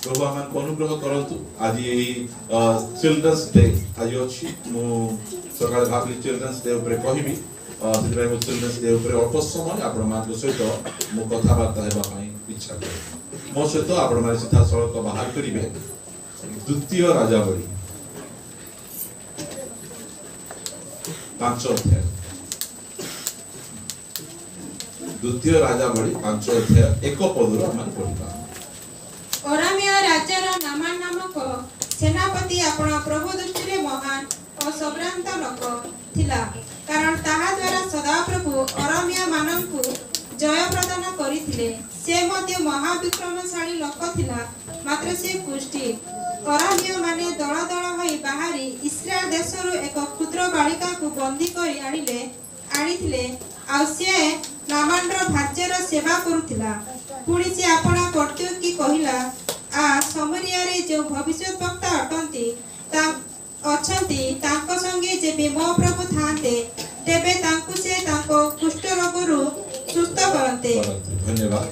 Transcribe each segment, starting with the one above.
प्रभु आम अनुग्रह करतु आज चिल्ड्रंस डे आज अच्छी सका भावी चिल्ड्रंस डे कहबी चिल्ड्रंस डे अल्प समय आपण मान सहित मु कथबार्ता इच्छा करे मो सहित आपण मैंने सीधा सड़क बाहर करेंगे द्वितीय राजावली 5 अध्याय द्वितीय राजावली 5 अध्याय 1 पदर आम पढ़ा अराम्य राज्यर नामान नामक सेनापति आपण प्रभु दृष्टि महान और सम्रांत लोक थिला कारण ताहा द्वारा सदाप्रभु अराम्य माननकु जय प्रदान करिथिले से मध्य महाविक्रमशाली लोक थिला मात्र से कुष्ठी अराम्य माने दल दल होई बाहरी इस्राएल देशरु एक क्षुद्र बालिका को बंदी करी आनिथिले आ से नामानर भाज्यर सेवा करुथिला पुणी से आपण कर्तव्य की कहिला आ समरिया रे जो भविष्य वक्ता अटंती ता अछंती तांको संगे जेबे मो प्रभु थांते तेबे तांको से तांको कुष्ठ रोगरु सुस्थ करते। धन्यवाद।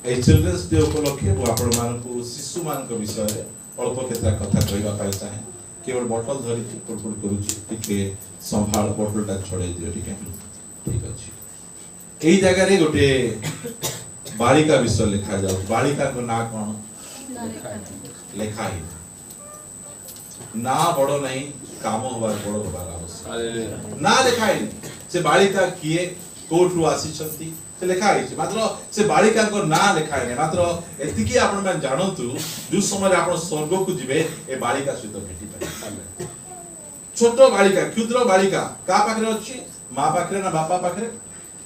ए चिल्ड्रंस डे उपलक्षे मु आपण मानकु शिशु मानक विषय रे अल्प केता कथा कहबा पाइ चाहे केवल बोतल धरि पुरपुर करूची टिके संभाळ बोतलटा छडे दियो ठीक है ठीक अछि। एई जगह रे गोटे बालिका विषय लिखा जाउ बालिका को ना कोन लिखा है ना बड़ो नहीं काम होबार बड़ो होबार आवश्यक ना लिखा है से बालिका किए कोठरु आसी छंती से लिखा है मात्र से बालिका को ना लिखा है मात्र एतिकी आपण मन जानंतु जो समय आपण स्वर्ग को जिवे ए बालिका सहित भेटी पाए छोट बालिका क्षुद्र बालिका का पाखरे अछि मां पाखरे ना बापा पाखरे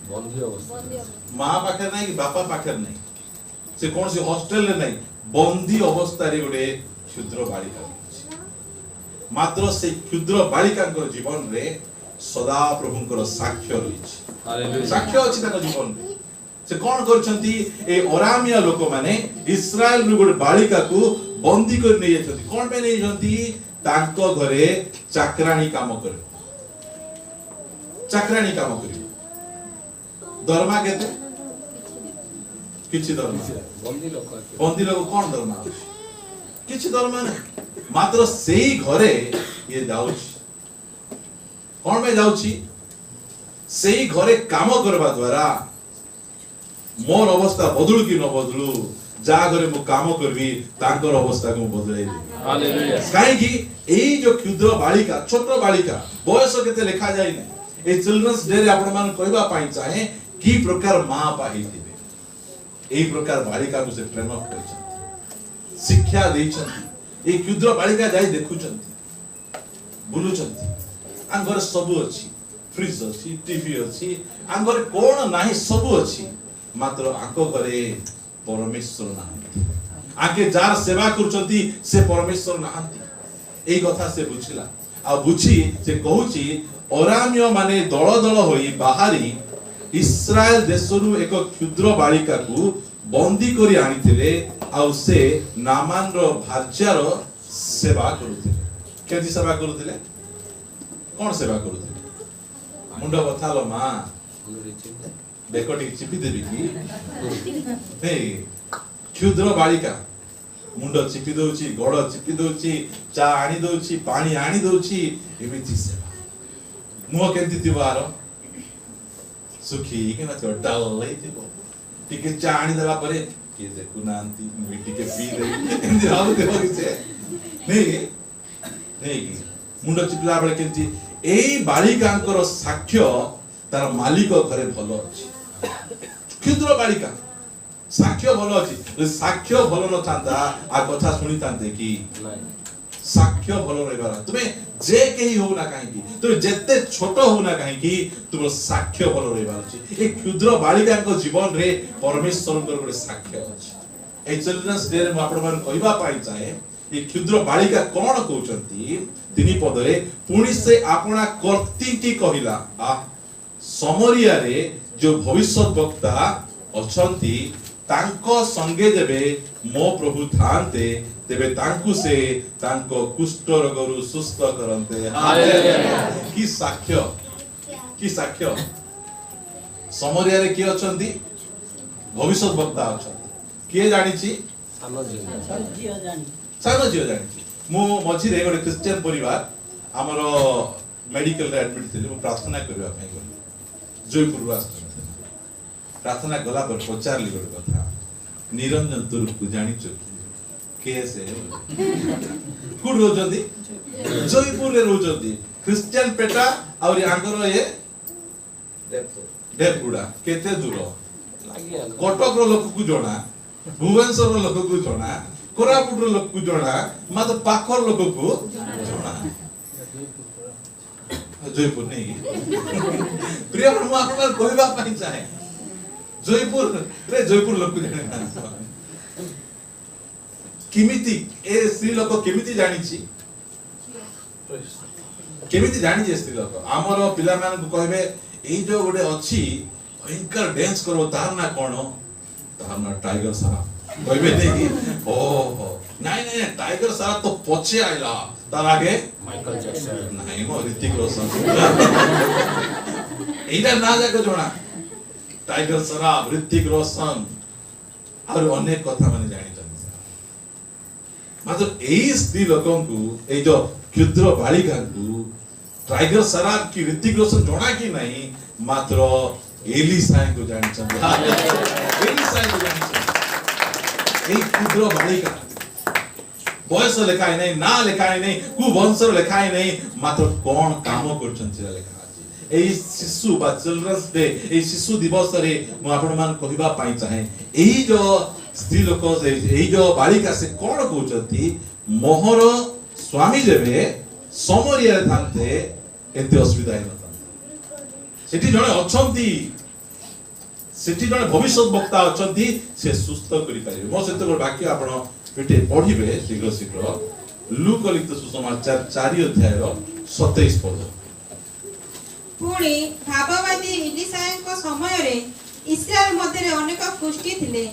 बंदी अवस्था मां पाखरे नहीं कि बापा पाखरे नहीं से कौन सी हॉस्टल रे नहीं बंदी अवस्था रे गोटे क्षुद्र बालिका मात्र से क्षुद्र बालिका जीवन रे सदा प्रभुंकर साक्ष्य रही साक्ष्य अछि तक जीवन से कौन करछंती ए अरामिया लोक माने इस्राएल नु गोटे बालिका को बंदी कर नै जछंती कोन पे नै जछंती तांको घरे चाकरानी काम करे चाकरानी काम करे दरमा केते किछि दरमा बंदी लोक कोन दरमा किछि दरमा नै मात्र सेही घरे ये जाउछि कोन में जाउछि सेही घरे काम करबा द्वारा मोर अवस्था बदलु कि न बदलु जा घरे मु काम करबी तांकर अवस्था को बदलै दे हालेलुया काहे कि एई जो क्षुद्र बालिका छोट बालिका बयस केते लिखा जाय नै ए चिल्ड्रंस डे रे आपण मान कहबा पाई चाहे की प्रकार मां पाही दिबे एई प्रकार बालिका को से ट्रेन अप करै शिक्षा दै छथि ए क्षुद्र बालिका जाई देखुछंती बुलुछंती आंगर सब अछि फ्रिज अछि टीवी अछि आंगर कोन नाही सब अछि मात्र आंको घरे परमेश्वर नाहंती आके जार सेवा करछंती से परमेश्वर नाहंती एई कथा से बुझिला आ बुझी से कहूची अराम्य माने दल दल होई बाहरी इस्राएल देशरु एक क्षुद्र बालिका को बंदी करी आनिथिले आ से नामान रो भाज्यार सेवा करूथिले केदी सेवा करूथिले कोन सेवा करूथिले मुंड बथालो मां बेकटी चिपी देबी की हे क्षुद्र बालिका मुंड चिपी दउची गोड़ चिपी दउची चा आनी दउची पानी आनी दउची एमिति सेवा मुह केंति दिवार सुखी के ना डल लेतिबो टिके चा आनी देला परे के देखु नांती मिट्टी के पी दे एंदी राव देबो किसे नहीं मुंड चिपला बळे केंति एई बालिकांकर साक्ष्य तार मालिक घरे भलो अछि क्षुद्र बालिका साक्ष्य भलो अछि साक्ष्य भलो न थांता आ कथा सुनी थांते की साक्ष्य भलो रहबार तुमे जे केही हो ना काहे की तुमे जत्ते छोट हो ना काहे की तुम साक्ष्य भलो रहबार अछि ए क्षुद्र बालिका को जीवन रे परमेश्वरकर गोटे साक्ष्य अछि ए चिल्ड्रंस डे रे आपण मान कहबा पाई चाहे ए क्षुद्र बालिका कोन कहउचंती तिनी पदरे पुणी से आपना कर्ती की कहिला आ समरिया रे जो भविष्य वक्ता अछंती तांको संगे देबे मो प्रभु थांते तेबे तांकु से तांको कुष्ठ रोगरु सुस्थ करंते हालेलुया की साक्ष्य समरिया रे की अछंती भविष्य वक्ता अछंती के जानिछि सानो झियो सानो झील जानी मु मझिरे गोटे क्रिश्चियन परिवार आमर मेडिकल रे एडमिट थिले मु प्रार्थना करबा पई गली जयपुर आस प्रार्थना गला पर पचारली गोटे कथा निरंजन तुर को जानी के से कुड रोजदी जयपुर रे रोजदी क्रिश्चियन पेटा और आंकर ये डेपुड़ा केते दूर कटक रो लोक को जणा भुवनेश्वर रो लोक को जणा कोरापुट रो लोक को जणा मात्र पाखर लोक को जणा जयपुर नहीं प्रिय हम आपन कहबा पई चाहे जयपुर रे जयपुर लोक को जणा किमिति ए स्त्री लोक किमिति जानि छी केमिति जानि जे स्त्री लोक हमर पिला मान को कहबे ए जो गोटे अछि भयंकर डांस करो तार ना कोन तार ना टाइगर सारा कहबे नहीं कि ओहो नहीं नहीं टाइगर सारा तो पछे आइला तार आगे माइकल जैक्सन नहीं मो ऋतिक रोशन एटा ना जाको जोना टाइगर सारा ऋतिक रोशन और अनेक कथा माने जानि मात्र एई स्त्री लोकन को ए जो क्षुद्र बालिका को टाइगर सराफ की ऋतिक रोशन जोड़ा की नहीं मात्र एलिसा को जानी चाहिए एलिसा को जानी चाहिए एक क्षुद्र बालिका बयस लेखाई नहीं ना लेखाई नहीं कु वंशर लेखाई नहीं मात्र कौन काम करछन छिला लेखा अछि एई शिशु बा चिल्ड्रंस डे एई शिशु दिवस रे मु आपण मान कहिबा पाई चाहे एई जो स्त्री लोक एई जो बालिका से कोन कहउछथि मोहर स्वामी जेबे समरिया थांते एते असुविधा है नता सेठी जणे अछंती सेठी जणे भविष्य वक्ता अछंती से सुस्थ करि पारिबे मो सेते वाक्य आपण पेटे पढिबे शीघ्र शीघ्र लूक लिखित सुसमाचार 4 अध्याय रो 27 पद पुणी भाववादी इलिसायଙ୍କ ସମୟରେ इस्राएल ମଧ୍ୟରେ ଅନେକ କୁଷ୍ଠି ଥିଲେ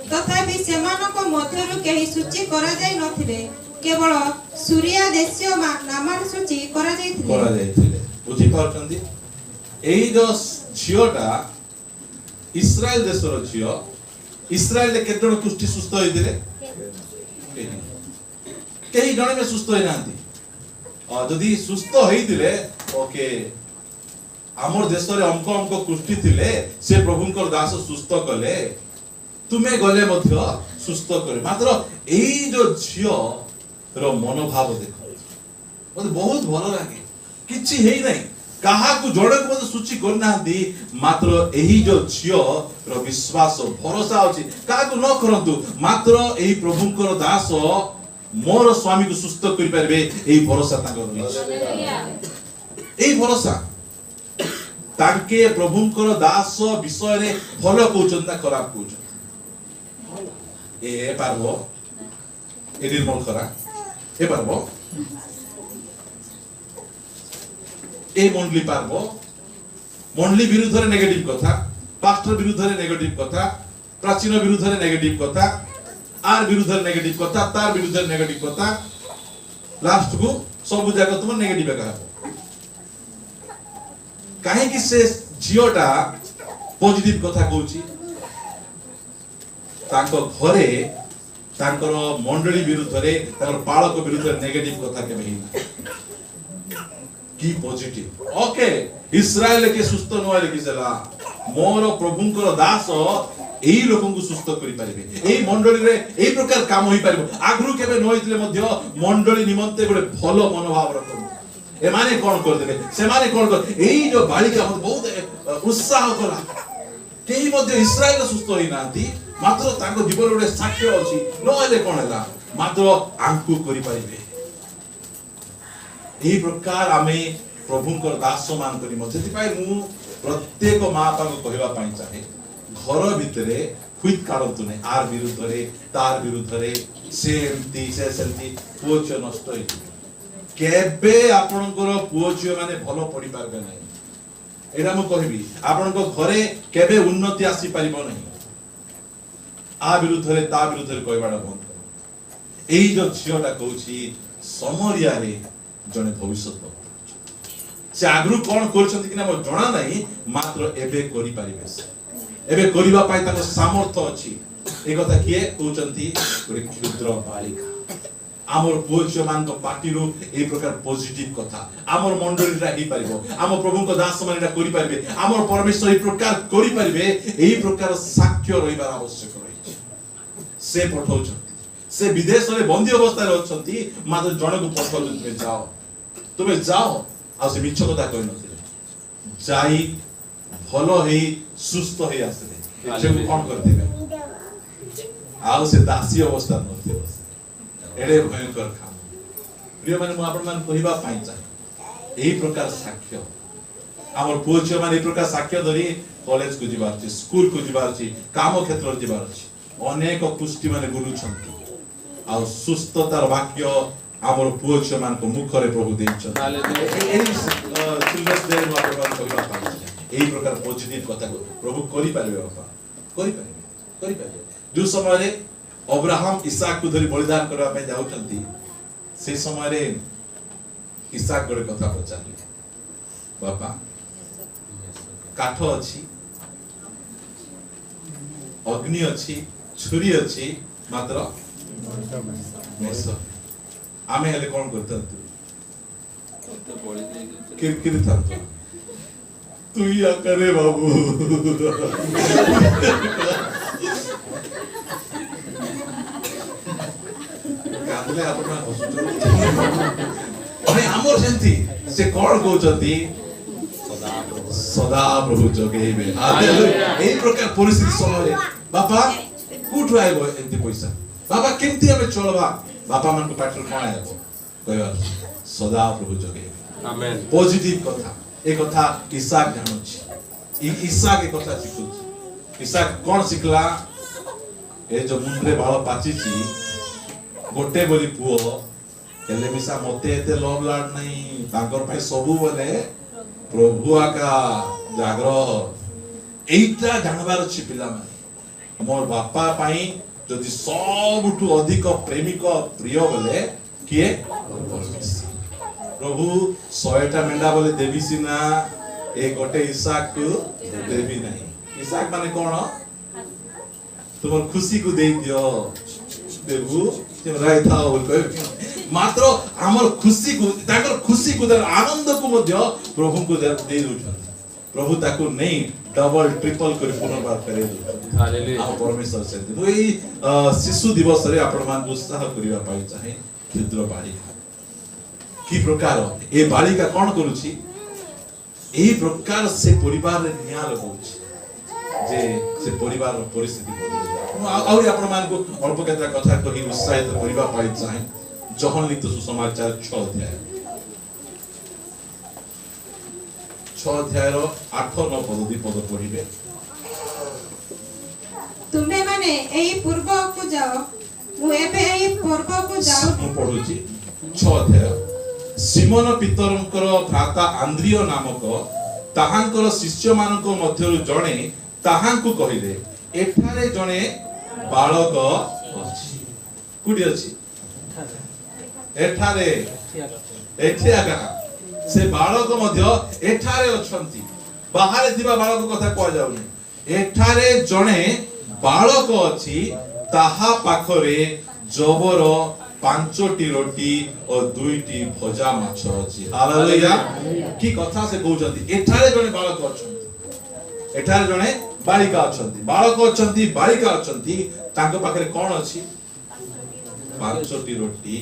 ତଥାପି ସେମାନଙ୍କ ମଧ୍ୟରୁ କେହି ସୂଚି କରାଯାଇ ନଥିଲେ केवल सूर्या देशीय नामान सूची करा जायथिले बुझी पाउछंदी एई जो झियोटा इस्राएल देशर झियो इस्राएल ले केते जण कुष्ठी सुस्थ होइदिले केही जण में सुस्थ होई नांती जदी सुस्थ होइदिले ओके हमर देश रे अंक कुष्ठी थिले से प्रभुंकर दास सुस्थ कले तुमे गले मध्य सुस्थ करे मात्र एई जो झियो रो मनोभाव देखो मते बहुत भलो लागे किछि हेई नै काहा को जोड़े को मते सूची करनांती मात्र एही जो झियो रो विश्वास भरोसा अछि काहा को न करंतु मात्र एही प्रभुंकर दास मोर स्वामी को सुस्थ करि परबे एही भरोसा ताको एही भरोसा ताके प्रभुंकर दास विषय रे भलो कहउचंता खराब कहउचंता ए पारबो ए निर्मल खरा ए पारबो ए मंडली पारबो मंडली विरुद्ध रे नेगेटिव कथा पास्टर विरुद्ध रे नेगेटिव कथा प्राचीन विरुद्ध रे नेगेटिव कथा आर विरुद्ध रे नेगेटिव कथा तार विरुद्ध रे नेगेटिव कथा लास्ट को सब जगह तुम नेगेटिव कहबो काहे कि से जियोटा पॉजिटिव कथा कहूची ताको घरे तांकर मंडली विरुद्ध रे तांकर बालक विरुद्ध रे नेगेटिव कथा के बहिना की पॉजिटिव ओके इस्राएल के सुस्थ नोले कि सेला मोर प्रभुंकर दास एही लोकन को सुस्थ करि परिबे एही मंडली रे एही प्रकार काम होई परिबो आगरु केबे नोइतले मध्य मंडली निमंते गोटे भलो मनोभाव रखन ए माने कोन कर देबे से माने कोन कर एही जो बालिका बहुत उत्साह कला केही मध्य इस्राएल सुस्थ होई नांती मात्र ताको जीवन गोटे साक्ष्य अछि नहेले कोन हैला मात्र आंकु करि परिबे एही प्रकार आमे प्रभुंकर दास मान करी मते पाई मु प्रत्येक मां बापा को कहबा पाई चाहे घर भितरे हुइत काढंतु नै आर विरुद्ध रे तार विरुद्ध रे सेमती से सेमती पुओच नष्ट होई केबे आपनकर पुओच माने भलो पढि पारबे नै एरा मु कहबी आपनको घरे केबे उन्नति आसी परिबो नै आ विरुद्ध रे ता विरुद्ध रे कहबाडा बंद कर एई जो झियोटा कहूची समरिया रे जने भविष्य से आगरु कोन करछंती कि ना म जणा नै मात्र एबे करि पारिबे एबे करिबा पाई ताको सामर्थ्य अछि ए कथा किए कहउचंती गोटे क्षुद्र बालिका आमर पुओ झियो मान पार्टी ए प्रकार पॉजिटिव कथा आमर मंडली रा ही परिबो आम प्रभु को दास माने करि परिबे आमर परमेश्वर ए प्रकार करि परिबे एही प्रकार साक्ष्य रहिबार आवश्यक रही से पठाउचंती से विदेश रे बंदी अवस्था रे अछंती मात्र जण को पठाउ तुमे जाओ आ से मिछ कथा कहि नथिले जाई भलो हेई सुस्त हेई आसले से कोन करथिबे आ से दासी अवस्था नथिबे एडे भयंकर काम प्रिय माने मु आपण मान कहिबा पाई चाहे एही प्रकार साक्ष्य हमर पुओ झियो माने एही प्रकार साक्ष्य धरि कॉलेज को जिबार छी स्कूल को जिबार छी काम क्षेत्र जिबार छी अनेक पुष्टि माने बुलु छंती आ सुस्थतार वाक्य हमर पुओ झियो मान को मुख रे प्रभु देइछन एही चिल्ड्रन्स डे मु आपण मान कहिबा पाई चाहे एही प्रकार पॉजिटिव कथा को प्रभु करि पारिबे बापा करि पारिबे जो समय रे अब्राहम इसाक को धरी बलिदान करबा पे जाउछंती से समय रे इसाक गोटे कथा पचारले बापा काठ अछि अग्नि अछि छुरी अछि मात्र मेस आमे हेले कोन करतंतु किरकिर थांतु तू या करे बाबू कांदले आपण हसुचो अरे हमर सेंती से कोन कहउचंती सदा प्रभु जगेबे हालेलुया एही प्रकार परिस्थिति समय बापा कुठु आइबो एंती पैसा बाबा केमती हमें चलबा बापा मन को पाटर कोन आइबो कहबा सदा प्रभु जगेबे आमेन पॉजिटिव कथा ए कथा इसाक जानुछि इसाक ए कथा सिखुछि इसाक कोन सिखला ए जो मुंडरे बाळ पाचिछि गोटे बोली पुओ हेले मिसा मते एते लव लाड नहीं तांकर पय सबु बोले प्रभु आका जाग्रह एइटा जानबार अछि पिला माने मोर बापा पई जदि सबठु अधिक प्रेमिक प्रिय बोले किए प्रभु 100टा मेंढा बोले देवी सिना ए गोटे इसाक को देवी नहीं इसाक माने कोन तुमर खुशी को दे दियो देबु जे राय थाओ बोल कह मात्र हमर खुशी को ताकर खुशी को आनंद को मध्य प्रभु को दे दोछन प्रभु ताको नहीं डबल ट्रिपल कर पुनर्बार करे दो हालेलुया हम परमेश्वर से तो एई शिशु दिवस रे आपण मान उत्साह करिवा पाई चाहे क्षुद्र बालिका की प्रकार ए बालिका कोन करूची एही प्रकार से परिवार रे निया लगौची जे से परिवार रो परिस्थिति बदल आउरी आपण मान को अल्प केता कथा कहि उत्साहित करिवा पाई चाहे जहन लिखित सुसमाचार 6 अध्याय 6 अध्याय रो 8-9 पद पद पढिबे तुमे माने एही पूर्व को जाओ मु एबे एही पूर्व को जाओ मु पढुची 6 अध्याय सिमोन पितरंकर भ्राता आंद्रिय नामक ताहांकर शिष्य मानक मध्यरु जणे ताहांकु कहिले एठारे जणे बालक अछि कुडी अछि एठारे एठियागा से बालक मध्य एठारे अछंती बाहर दिबा बालक कथा को जाउनी एठारे जणे बालक अछि ताहा पाखरे जबर 5टी रोटी और 2टी भजा माछ अछि हालेलुया की कथा से कहउचंती एठारे जणे बालक अछंती एठारे जणे बालिका अछंती बालक अछंती बालिका अछंती तांको पाखरे कोन अछि 5टी रोटी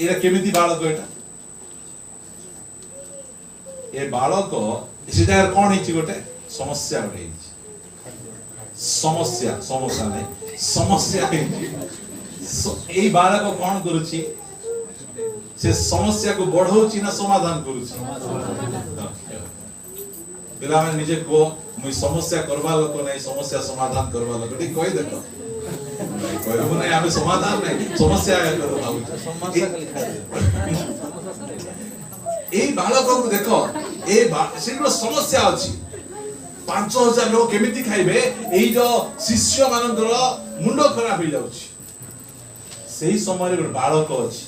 एरा केमिति बालक एटा ए बालक सेटा कोन हिची गोटे समस्या होई समस्या नहीं समस्या एई बालक कोन करूची से समस्या को बढ़ौची ना समाधान करूची पिला में निजे को मुई समस्या करबा लोक नहीं समस्या समाधान करबा लोक ठीक कहि देखो कहबो नहीं आमे समाधान नहीं समस्या करो भाऊ समस्या खाली खाए एई बालक को देखो ए सिंगल समस्या अछि 5000 लोग केमिति खाइबे एई जो शिष्य मानकर मुंड खराब हो जाउछि सेही समय रे बालक अछि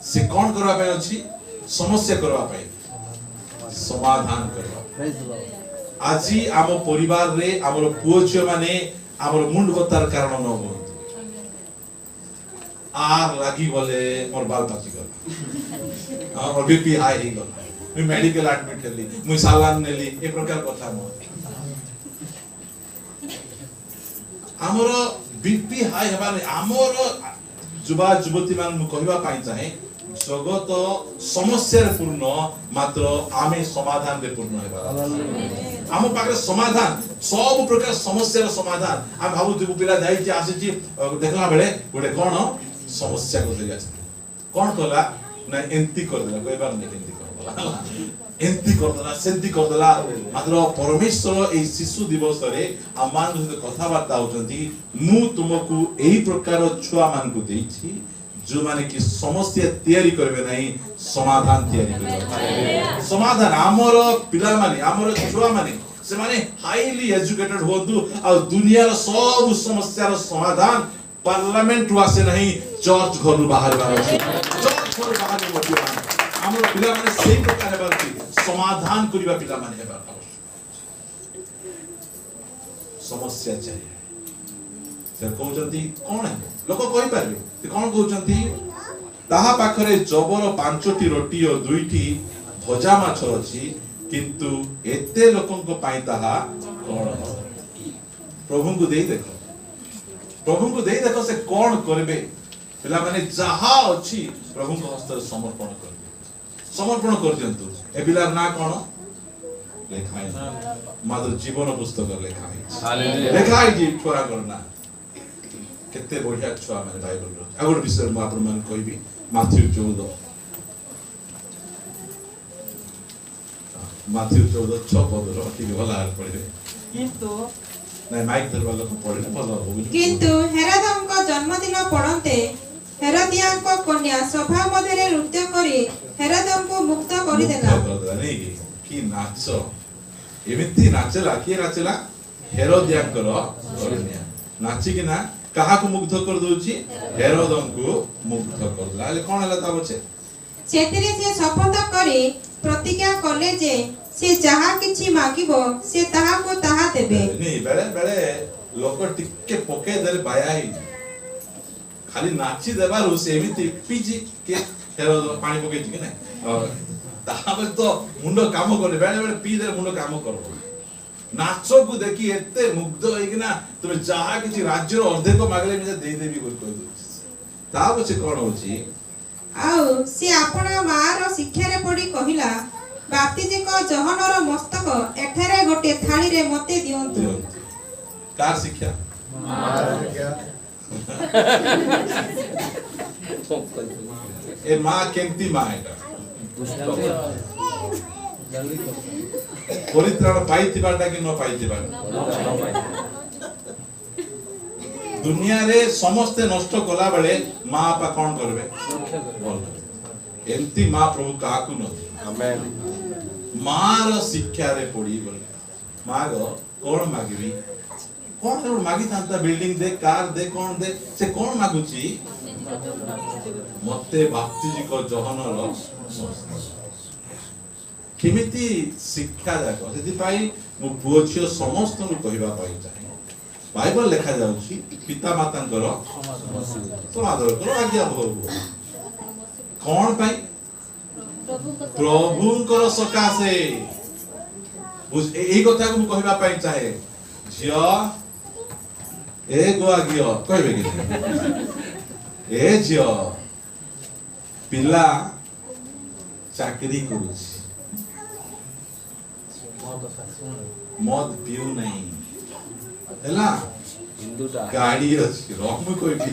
से कोन करबा पे अछि समस्या करबा पे समाधान करबा আজি आम परिवार रे आमर पुओ झियो माने आमर मुंड गतार कारण न हो आर लागी बोले मोर बाल पाची गला और बीपी हाई ही गला मैं मेडिकल एडमिट करली मुई सालान नेली ए प्रकार कथा न आमर बीपी हाई हेबा आमर जुबा जुबती मान मु कहबा पाई चाहे जगत समस्या रे पूर्ण मात्र आमे समाधान रे पूर्ण हेबा आम पाखे समाधान सब प्रकार समस्या रो समाधान आ भाबु दु पिला जाई जे आसी छी देखला बेले गोटे कोन समस्या को देगा कोन कला ना एंती कर देला कहबार नै एंती कर देला एंती कर देला सेंती कर देला मात्र परमेश्वर ए शिशु दिवस रे आमान जो कथा बार्ता होचंती मु तुमको एही प्रकार छुआ मान को देई छी जो माने कि समस्या तैयारी करबे नहीं समाधान तैयारी करबे समाधान आमर पिला माने आमर छुआ माने से माने हाईली एजुकेटेड होतु आ दुनिया रो सब समस्या रो समाधान पार्लियामेंट वासे नहीं चर्च घर बाहर बाहर चर्च घर बाहर मत आमर पिला माने सेही प्रकार हेबार समाधान करिबा पिला माने हेबार समस्या चाहिए से कहउचंती कोन है लोक कहि पारबे ते कोन कहउचंती ताहा पाखरे जबर 5टी रोटी और 2टी भजा माछ अछि किंतु एते लोकन को पाई ताहा कोन प्रभु को देई देखो से कोन करबे पिला माने जहा अछि प्रभु को हस्त समर्पण करबे समर्पण कर दियंतु ए पिलार ना कोन लेखा है मात्र जीवन पुस्तक लेखा है हालेलुया लेखा है जी छोरा करना केते बढ़िया छुआ माने बाइबल रो आगोर विषय म आपन मन कहबी माथ्यू 14 6 पद रो ठीक भला पढे किंतु नै माइक धरवा लोक पढे भला हो किंतु हेरोदम को जन्मदिन पड़ते हेरोदिया को कन्या सभा मध्य नृत्य करी हेरोदम को मुक्त कर देला नहीं कि नाच एमिति नाचला के नाचला हेरोदिया करो कन्या नाची कि ना कहा को मुग्ध कर दोची हेरोदम को मुग्ध कर देला ले कोन हला ता बचे सेतिरे से शपथ करी प्रतिज्ञा कले जे से जहा किछि मागिबो से ताहा को ताहा देबे नहीं बेले बेले लोक टिके पके देले बायाई खाली नाची देबारु से एमिति पिजी के हेरोदम पानी पके कि नै ताहा तो मुंडो काम करे बेले बेले पी दे मुंडो काम करबो नाचो को देखि एते मुग्ध होई कि ना तुम जहा किछि राज्य रो अर्धे को मागले मे दे देबी बोल कह दो ता बचे कोन होची आउ से आपना मार शिक्षा रे पड़ी कहिला बाप्तिजी को जहनर मस्तक एठारे गोटे थाली रे मते दियंतु कार शिक्षा ए मां केंती मां एटा परित्राण पाइतिबाटा कि न पाइतिबाटा दुनिया रे समस्त नष्ट कला बेले मां आपा कोन करबे एंती मां प्रभु काकू न आमेन मां रो शिक्षा रे पड़ी बोले मां गो कोन मागबी कोन रो मागी तांता बिल्डिंग दे कार दे कोन दे से कोन मागुची मते बाप्तिजी को जहन रो केमिति शिक्षा जाको सेति पाई मु पुओछियो समस्त नु कहबा पाई चाहे बाइबल लिखा जाउची पिता मातांकर समादर करो आज्ञा हो कोन पाई प्रभुंकर सकासे बुझ एही कथा को मु कहबा पाई चाहे झियो ए गो आगियो कहबे कि ए झियो पिला चाकरी करूची मद पियो नहीं हैला हिंदूटा गाड़ी अछि रॉक में कोई भी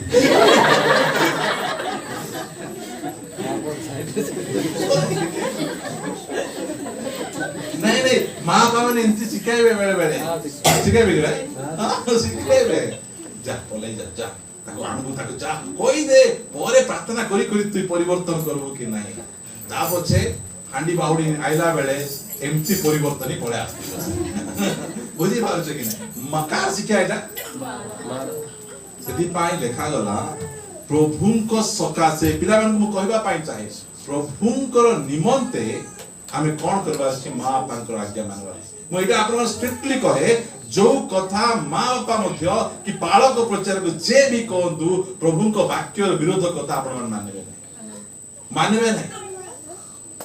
नहीं नहीं मां बाबा ने इंती सिखाइबे बेले बेले सिखाइबे रे हां सिखाइबे जा पलाई जा ताको आनबु ताको जा कोई दे परे प्रार्थना करी करी तू परिवर्तन करबो कि नहीं ता पछे हांडी बाहुडी आइला बेले एमती परिवर्तन ही पड़े आस्ते बुझी पारुछ कि नहीं मकार शिक्षा एटा सेति पाई लेखा गला प्रभुंको सकासे पिला मन को कहबा पाई चाहे प्रभुंकर निमंते हमें कोन करबा छी मां पांकर आज्ञा मानबा मु एटा आपन स्ट्रिक्टली कहे जो कथा माँ बापा मध्य कि बालक प्रचार को जे भी कहंतु प्रभु को वाक्य विरोध कथा आपन मानवे नहीं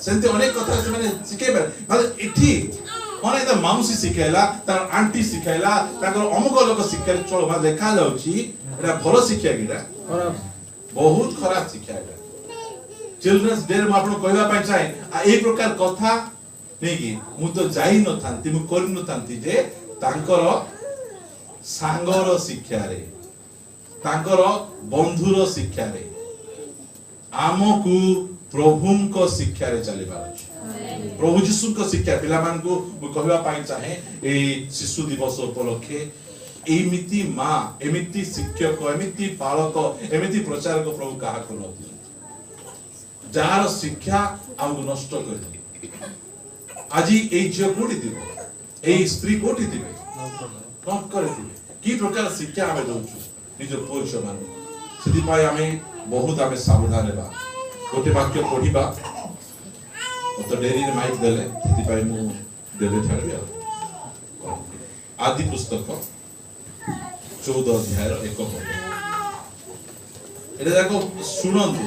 सेंते अनेक कथा से माने सिखेबे मतलब इठी अनेक त माउसी सिखेला तार आंटी सिखेला ताकर अमुक लोक सिखेला चलो बा लेखा जाउची एटा भलो शिक्षा गिरा बहुत खराब शिक्षा एटा चिल्ड्रंस डे में आपन कहबा पई चाहे आ ए प्रकार कथा नै कि मु तो जाई न थांती मु कर न थांती जे तांकर सांगर शिक्षा रे तांकर बंधुर शिक्षा रे आमकु प्रभुंको शिक्षा रे चलिबा प्रभु जीशु को शिक्षा पिला मान को कहबा पाई चाहे ए शिशु दिवस उपलक्षे एमिति मां एमिति शिक्षक एमिति पालक एमिति प्रचारक प्रभु कहा को नथि जार शिक्षा हमको नष्ट कर दे आज ए झियो कोठी दिबे ए स्त्री कोठी दिबे कौन कर दिबे की प्रकार शिक्षा हमें दउछु निज पुरुष मान सेति पाई हमें बहुत हमें सावधान हेबा गोटे वाक्य पढिबा तो डेरी रे माइक देले सेति पाई मु देबे छाड़बे आदि पुस्तक 14 अध्याय 1 पद एटा देखो सुनंतु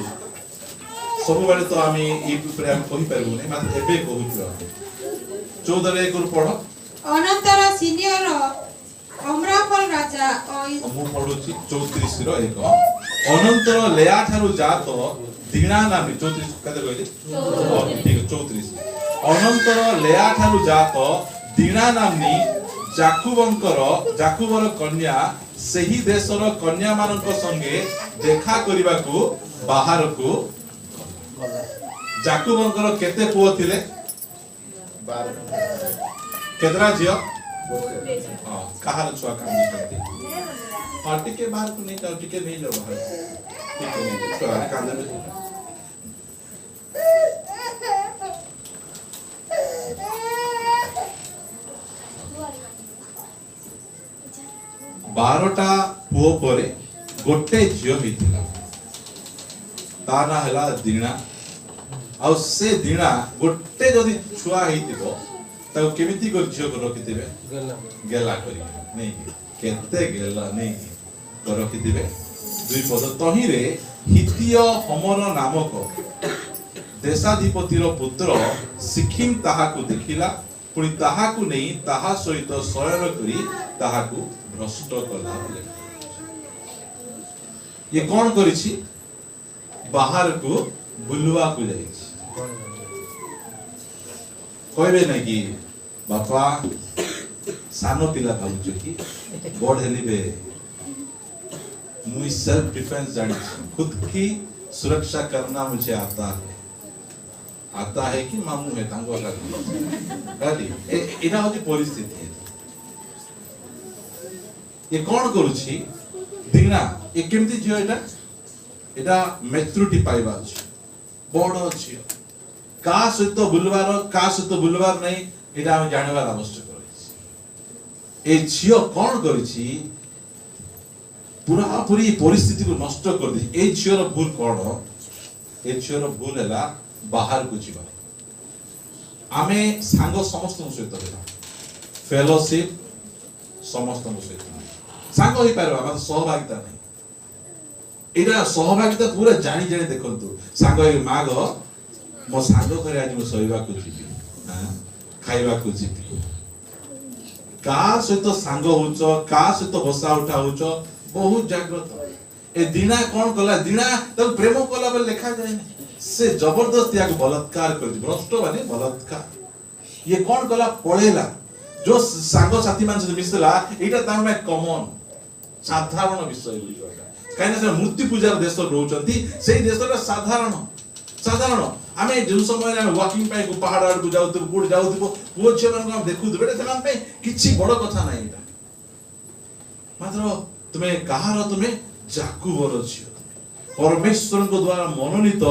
सब बेले तो आमी ई ऊपर हम कहि परबो नै मात्र एबे कहूछु 14 रे 1 पढ अनंतर सीनियर अमराफल राजा मु पढुछि 34 रो 1 अनंतर लेया ठारु जात दीना नामी 34 कते कहले ठीक 34 अनंतर लेया ठारु जात दीना नामनी जाकुबर कन्या सही देशर कन्या मानक संगे देखा करिबा को बाहर को जाकुबंकर केते पुओ थिले 12 केतरा जियो हां कहार छुआ काम करते हां टिके बाहर को नहीं जाओ टिके नहीं जाओ बाहर टिके नहीं छुआ ने कांदे में 12टा पुओ परे गोटे झियो हिथिला ता ना हला दीना आ से दीना गोटे जदी छुआ हिथिबो ता केमिति को झियो को रखिथिबे गेला करी नहीं केते गेला नहीं को रखिथिबे दुई पद तहिरे हितिय हमर नामक देशाधिपतिर पुत्र सिखिम ताहाकु देखिला पुनी ताहाकु नहीं ताहा सहित शयन करी ताहाकु भ्रष्ट करला ये कौन करिछि बाहर को बुलवा को जाइछि कहबे नै कि बापा सानो पिला भाउछु कि बड़ हेलिबे मुई सेल्फ डिफेंस जानी खुद की सुरक्षा करना मुझे आता है कि मामू है तांगो गाली एना होती परिस्थिति है ये कौन करूछि दीना ये केमती जियो एटा मैच्योरिटी पाइबा अछि बड़ अछि का सहित बुलवार नहीं एटा हम जानबार आवश्यक अछि ए जियो कौन करिछि पूरा पूरी परिस्थिति को नष्ट कर दी ए झियर भूल कौन ए झियर भूल हैला बाहर को जीवा आमे सांग समस्त सहित हेला फेलोशिप समस्त सहित सांग होई पारबा मतलब सहभागिता नहीं एटा सहभागिता पूरा जानी जानी देखंतु सांग ए माग मो सांग करे आज मो सहिबा को जीवी हां खाइबा को जीवी का सहित सांग होचो का सहित बसा उठा होचो बहुत जागृत ए दीना कौन कला दीना तब प्रेम कला बल लिखा जाए से जबरदस्ती याक बलात्कार कर भ्रष्ट माने बलात्कार ये कौन कला पळेला जो सांग साथी मान से मिसला एटा ताम में कॉमन साधारण विषय होइबा काहे ना मूर्ति पूजार देश रहउचंती सेही देशरा साधारण आमे जो समय आमे वॉकिंग पाई को पहाड़ आड़ को जाउत गुड जाउत वो छे मन को देखु बेटा समान पे किछि बड़ कथा नाही एटा मात्र तुम्हें कहार तुम्हें जाकुबर छियो परमेश्वर को द्वारा मनोनीत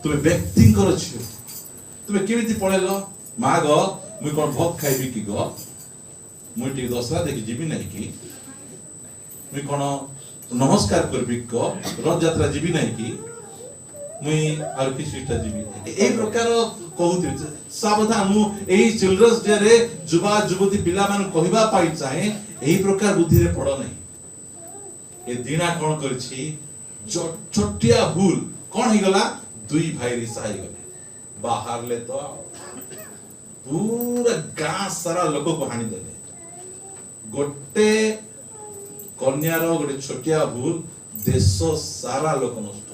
तुम्हें व्यक्ति कर छियो तुम्हें केमिति पळेलो माग मुई कोन भोग खाइबी कि गो मुई टी दसरा देखि जीबी नहीं कि मुई कोन नमस्कार करबी को रथ यात्रा जीबी नहीं कि मुई आर किछटा जीवी ए प्रकार कहूथि सावधान मु एई चिल्ड्रंस डे रे जुवा जुवती पिला मान कहिबा पाई चाहे एई प्रकार बुद्धि रे पड़ो नहीं। ए दिना कोन करछि छोटिया भूल कोन ही गला दुई भाई रिसा ही गले बाहर ले तो पूरा गां सारा लोक को हानि देले गोटे कन्यार गोटे छोटिया भूल देश सारा लोक नष्ट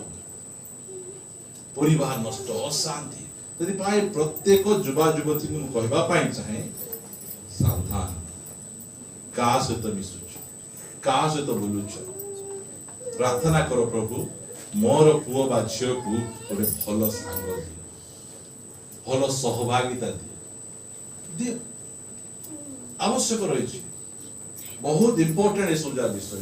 परिवार नष्ट अशांति यदि पाए प्रत्येक युवा युवती को कहबा पाई चाहे सावधान का सहित मिसुच का सहित बोलुच प्रार्थना करो प्रभु मोर पुओ बा झियो को गोटे भल सांग दियो भल सहभागिता दियो आवश्यक रही बहुत इंपोर्टेंट ए सुजा विषय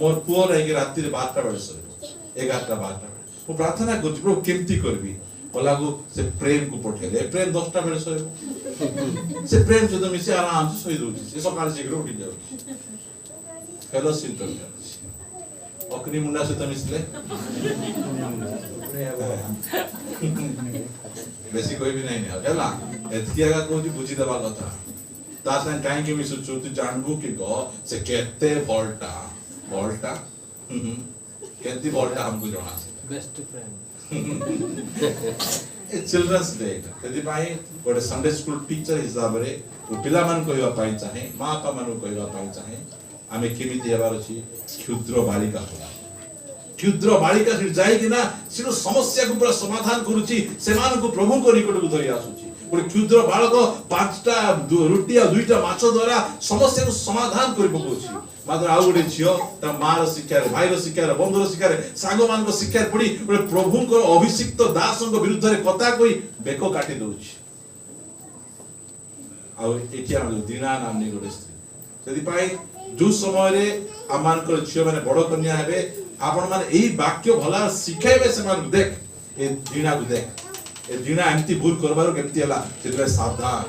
मोर पुओ रही राति 12टा बजे सोइबो 11टा 12टा वो प्रार्थना कर प्रभु केमती करबी बोलागु से प्रेम को पठेले प्रेम 10टा बेले सोइबो से प्रेम सहित मिसे आराम से सोई दोछि से सकाळ शीघ्र उठी जाउछि फेलोशिप कर अग्नि मुंडा सहित मिसले बेसी कोई भी नहीं होला एतकिया का कोजी बुझी देबा कथा ता संग काहे के मिसु तू जानबू कि गो से केते वोल्टा वोल्टा केते वोल्टा हमको जଣା बेस्ट फ्रेंड ए चिल्ड्रंस डे यदि पाए गोटे संडे स्कूल टीचर हिसाब रे ओ पिला मान कहबा पाई चाहे मां बापा मान कहबा पाई चाहे आमे केमिति हेबार अछि क्षुद्र बालिका क्षुद्र बालिका से जाई कि ना सिनो समस्या को पूरा समाधान करूची सेमान को प्रभु को निकट को धरि आसुची गोटे क्षुद्र बालक 5टा रोटी आ 2टा माछ द्वारा समस्या को समाधान करि पकोची मात्र आउ गोटे झियो ता मार शिक्षा रे भाईर शिक्षा रे बंधुर शिक्षा रे सागो मान को शिक्षा पड़ी गोटे प्रभु को अभिषिक्त दास को विरुद्ध रे कथा कोई बेको काटी दोछि आउ एठी हम दीना नामनी गोटे स्त्री यदि पाई जो समय रे आमान को झियो माने बड़ कन्या हेबे आपण माने एही वाक्य भला शिखाइबे से मान देख ए दीना को देख ए दीना एमती भूल करबारो केमती हला सेतरे सावधान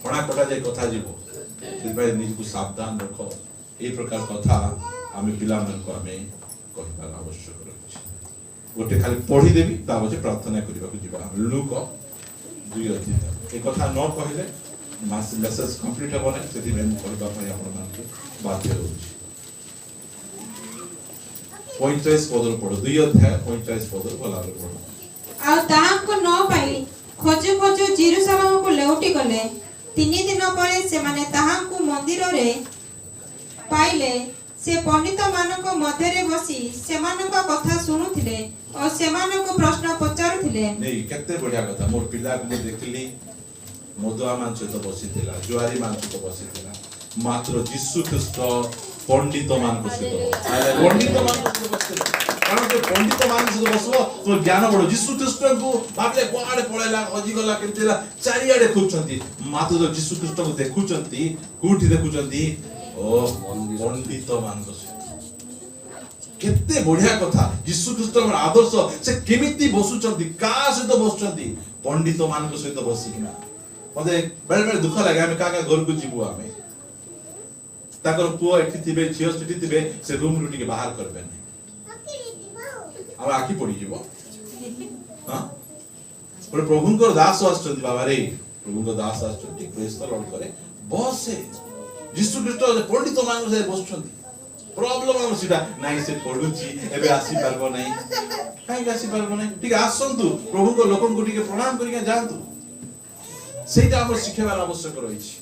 पणा पटा जे कथा जीवो सेतरे निज को सावधान रखो ए प्रकार कथा आमे पिला मन को आमे कहबार आवश्यक रहछि गोटे खाली पढी देबी ता बजे प्रार्थना करबा को जीवा लुक 2 अध्याय ए कथा न कहले मेसेज कंप्लीट हो नै सेति में कहबा पय आपण मान को बाध्य होछि 35 पदर पढो 2 अध्याय 35 पदर भला पढो आ ताहा को न पाई खोजो खोजो जेरूशलेम को लेउटी गले 3 दिन परे से माने ताहा को मंदिर रे पाइले से पंडित मानक मध्य रे बसी सेमानक कथा सुनुथिले और सेमानक प्रश्न पचारुथिले नहीं केते बढ़िया कथा मोर पिला को देखली मधुआ मान सहित बसिथिला जुआरी मान सहित बसिथिला मात्र यीशु ख्रीष्ट पंडित मान को सहित पंडित मान को सहित बसिथिला कारण के पंडित मान सहित बसबो तो ज्ञान बडो यीशु ख्रीष्ट को बापले कोआडे पळेला हजी गला केतेला चारियाडे खुचंती मात्र तो यीशु ख्रीष्ट को देखुचंती कोठी देखुचंती ओ पंडित मान को केते बढ़िया कथा यीशु ख्रीष्ट आदर्श से केमिति बसुचंती का सहित बसुचंती पंडित मान को सहित बसिकिना मते बेले बेले दुख लागे हम का घर को जीवो हमें ताकर पुओ एठी थिबे झियो सेठी थिबे से रूम रुटी के बाहर करबे नै अब आकी पड़ी जीवो हां पर प्रभु को दास आछथि बाबा रे प्रभु को दास आछथि प्रेस द लॉर्ड करे बस से यीशु ख्रीष्ट पंडित मान से बसुचंती प्रॉब्लम हम सीधा नाही से पडुची एबे आसी परबो नै काई आसी परबो नै ठीक आसंतु प्रभु को लोकन को ठीक प्रणाम करिके जानतु सेटा हमर शिखेबार आवश्यक रहिछि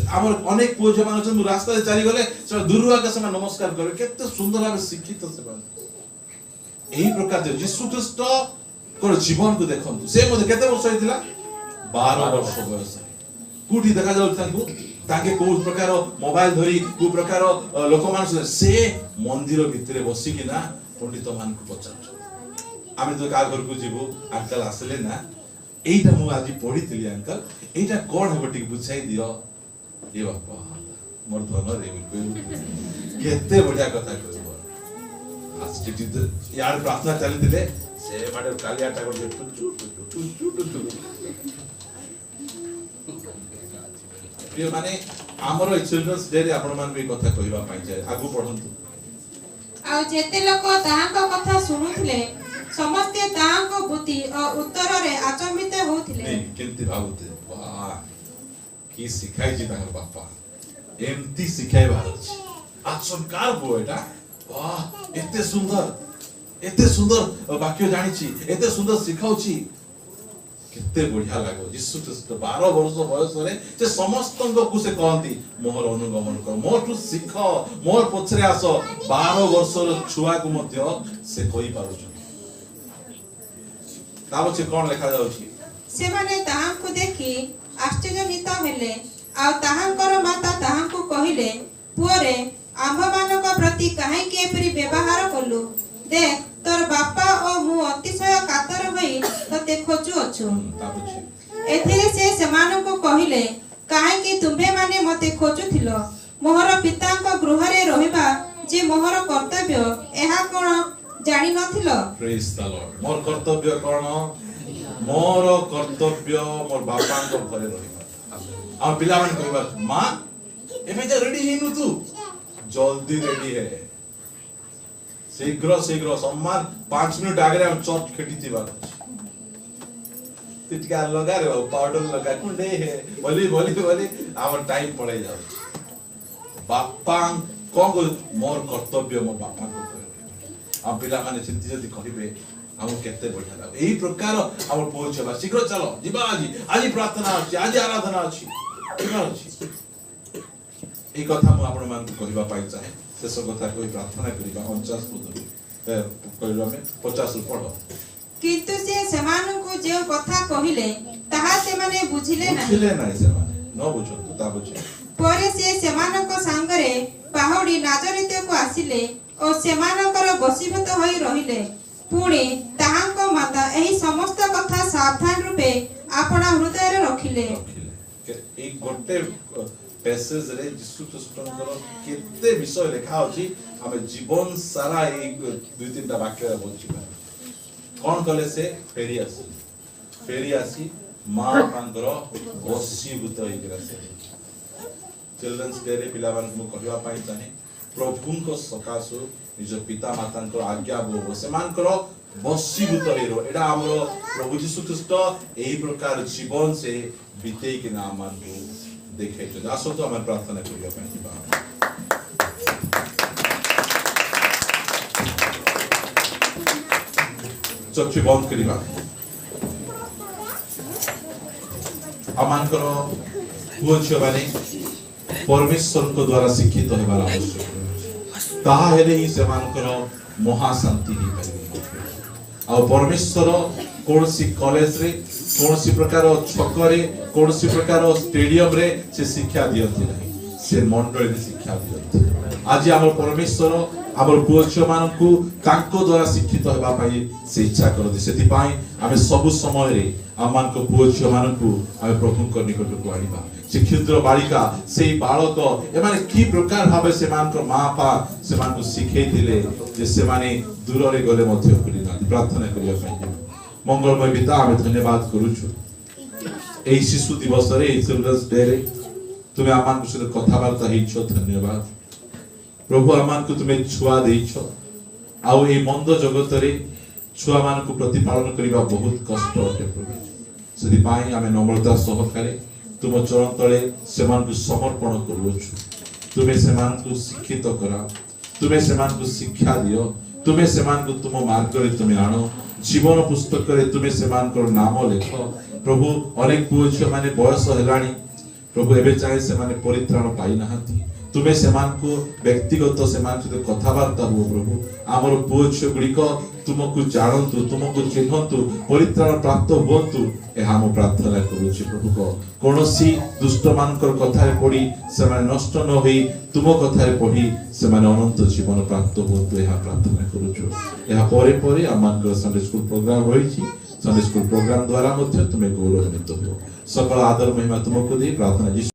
हमर अनेक पूज्य मान छन रास्ता रे चली गले से दुरुआ के समय नमस्कार करे केते सुंदर भाबे शिक्षित से बन एही प्रकार जे यीशु ख्रीष्ट को जीवन को देखंतु से मते केते वर्ष होइतिला 12 वर्ष बयस कुठी देखा जाउ तांको ताके को प्रकार मोबाइल धरी को प्रकार लोक मान से मंदिर भितरे बसी कि ना पंडित मान को पचार आमे तो का घर को जीवो अंकल आसले ना एटा मु आज पढितली अंकल एटा कोन हेबो टिक बुझाई दियो ए बापा मोर धन रे केते बढ़िया कथा कहबो आज टिक यार प्रार्थना चली दिले से माडे कालियाटा को प्रिय माने हमरो चिल्ड्रंस डे रे आपण मान भी कथा कहबा पाई जाय आगु पढंतु ଆଉ ଯେତେ ଲୋକ ତାହାଙ୍କ କଥା ଶୁଣୁଥିଲେ ସମସ୍ତେ ତାହାଙ୍କ ବୁଦ୍ଧି ଓ ଉତ୍ତରରେ ଆଚମ୍ବିତ ହେଉଥିଲେ। କେମିତି ଭାବୁଥିଲେ वाह କି ଶିଖାଇଛି ତାଙ୍କ ବାପା ଏମିତି ଶିଖାଇବାର ଅଛି ଆଚମକାର ପୁଅ ଏଟା वाह ଏତେ ସୁନ୍ଦର ବାକ୍ୟ ଜାଣିଛି ଏତେ ସୁନ୍ଦର ଶିଖାଉଛି କେତେ ବଢିଆ ଲାଗो ଯୀଶୁ ଖ୍ରୀଷ୍ଟ 12 ବର୍ଷ ବୟସରେ ସେ ସମସ୍ତଙ୍କୁ ସେ କହନ୍ତି ମୋର ଅନୁଗମନ କର ମୋଠୁ ଶିଖ ମୋର ପଛରେ ଆସ 12 ବର୍ଷର ଛୁଆକୁ ମଧ୍ୟ ସେ କହି ପାରୁଛନ୍ତି ତା ପଛେ କଣ ଲେଖା ଯାଉଛି ସେମାନେ ତାହାଙ୍କୁ ଦେଖି ଆଶ୍ଚର୍ଯ୍ୟଚକିତ ହେଲେ ଆଉ ତାହାଙ୍କର ମାତା ତାହାଙ୍କୁ କହିଲେ ପୁଅରେ ଆମ୍ଭମାନଙ୍କ ପ୍ରତି କାହିଁକି ଏପରି ବ୍ୟବହାର କଲୁ ଦେଖ ତୋର ବାପା ଓ ମୁଁ ଅତିଶୟ କାତର ହୋଇ ତତେ ଖୋଜୁଅଛୁ ଏଥିରେ ସେ ସେମାନଙ୍କୁ କହିଲେ କାହିଁକି ତୁମ୍ଭେମାନେ ମତେ ଖୋଜୁଥିଲ ମୋହର ପିତାଙ୍କ ଗୃହରେ ରହିବା ଯେ ମୋହର କର୍ତ୍ତବ୍ୟ ଏହା କଣ ଜାଣି ନଥିଲ ପ୍ରେଜ୍ ଦ ଲର୍ଡ ମୋର କର୍ତ୍ତବ୍ୟ କଣ ମୋର କର୍ତ୍ତବ୍ୟ ମୋର ବାପାଙ୍କ ଘରେ ରହିବା ଆମ ପିଲାମାନେ କହିବା ମା ଏବେ ଯେ ରେଡି ହେଇନୁ ତୁ जल्दी रेडी है शीघ्र सम्मान 5 मिनट आगे हम चौथ खेटी थी बात तिटका लगा रे पाउडर लगा कुंडे है बोली आवर टाइम पड़े जाओ बापा कोन को मोर कर्तव्य मो बापा को हम पिला माने चिंती जदी कहिबे हम केते बढ़िया लाग एही प्रकार हम पहुंचबा शीघ्र चलो जीवा आज प्रार्थना अछि आज आराधना अछि এই কথা ମୁଁ ଆପଣ ମାନଙ୍କୁ କହିବା ପାଇଁ ଚାହେଁ ଶେଷ କଥା କହି ପ୍ରାର୍ଥନା କରିବା 49 ପଦ କହିଲୁ ଆମେ 50 ରୁ ପଢ କିନ୍ତୁ ସେ ସେମାନଙ୍କୁ ଯେ କଥା କହିଲେ ତାହା ସେମାନେ ବୁଝିଲେ ନାହିଁ ସେମାନେ ନ ବୁଝନ୍ତୁ ତା ବୁଝେ ପରେ ସେ ସେମାନଙ୍କ ସାଙ୍ଗରେ ପାହୁଡ଼ି ନାଜରିତକୁ ଆସିଲେ ଓ ସେମାନଙ୍କର ବଶୀଭୂତ ହୋଇ ରହିଲେ ପୁଣି ତାହାଙ୍କ ମାତା ଏହି ସମସ୍ତ କଥା ସାବଧାନ ରୂପେ ଆପଣା ହୃଦୟରେ ରଖିଲେ এই ଗୋଟେ पैसेज रे यीशु ख्रीष्टଙ୍କର केते विषय लेखा अछि हम जीवन सारा ए 2-3टा वाक्य बोलछिबा कोन कले से फेरी आसी मां बापांकर वशीभूत होइकरा से चिल्ड्रंस डे रे पिलावन को कहवा पाई चाहे प्रभुंको सकासु निज पिता मातांकर आज्ञा बोबो सेमानकर वशीभूत हेरो एडा हमरो प्रभु यीशु ख्रीष्ट एही प्रकार जीवन से बितेई के नाम मानबो देखे तो आसो तो हमारे प्रार्थना करिया ପାଇଁ ଯିବା चक्षु बंद करिबा अमानकर पुओ झियो माने परमेश्वर को द्वारा शिक्षित हेबार आवश्यक ताहा हेले ही सेमानकर महाशांति ही पाइबे आ परमेश्वर कोनसी कॉलेज रे कोनसी प्रकार छकरे कोनसी प्रकार स्टेडियम रे से शिक्षा दियंती नहीं से मंडल रे शिक्षा दियंती आज हमर परमेश्वर हमर पुओछियो मानकु तांको द्वारा शिक्षित हेबा पई से इच्छा करथि सेति पई आमे सब समय रे आमान को पुओछियो मानकु आमे प्रभु को निकट को आनिबा से क्षुद्र बालिका से बालक एमाने की प्रकार भाबे से मान को मां पा से मान को सिखै दिले जे से माने दूर रे गले मध्य करी ना प्रार्थना करिया पई मंगलमय पिता आमे धन्यवाद करूछु एई शिशु दिवस रे एई चिल्ड्रंस डे रे तुमे आमान को सहित कथा वार्ता हेइछो धन्यवाद प्रभु आमान को तुमे छुआ देइछो आउ एई मंद जगत रे छुआ मान को प्रतिपालन करिबा बहुत कष्ट अटे प्रभु सेति पाई आमे नम्रता सहकारे तुम चरण तले सेमान को समर्पण करूछु तुमे सेमान को शिक्षित करा तुमे सेमान को शिक्षा दियो तुमे सेमान को तुम मार्ग रे तुमे आनो जीवन पुस्तक रे तुमे सेमान को नाम लेखो प्रभु अनेक पुओछियो माने बयस हेलानी प्रभु एबे चाहे सेमाने परित्राण पाई नाहंती तुमे सेमान को व्यक्तिगत सेमान सहित कथा वार्ता हो प्रभु आमर पुओछियो गुड़िक तुमको जानतु तुमको चिन्हतु परित्राण प्राप्त होतु एहा हम प्रार्थना करूछि प्रभु को कोनोसी दुष्ट मानकर कथारे पड़ी सेमाने नष्ट न होई तुम कथारे पड़ी सेमाने अनंत जीवन प्राप्त होतु एहा प्रार्थना करूछु एहा परे परे आमानकर संडे स्कूल प्रोग्राम होईछि संडे स्कूल प्रोग्राम द्वारा मध्य तुमे गौरवान्वित हो सकल आदर महिमा तुमको दे प्रार्थना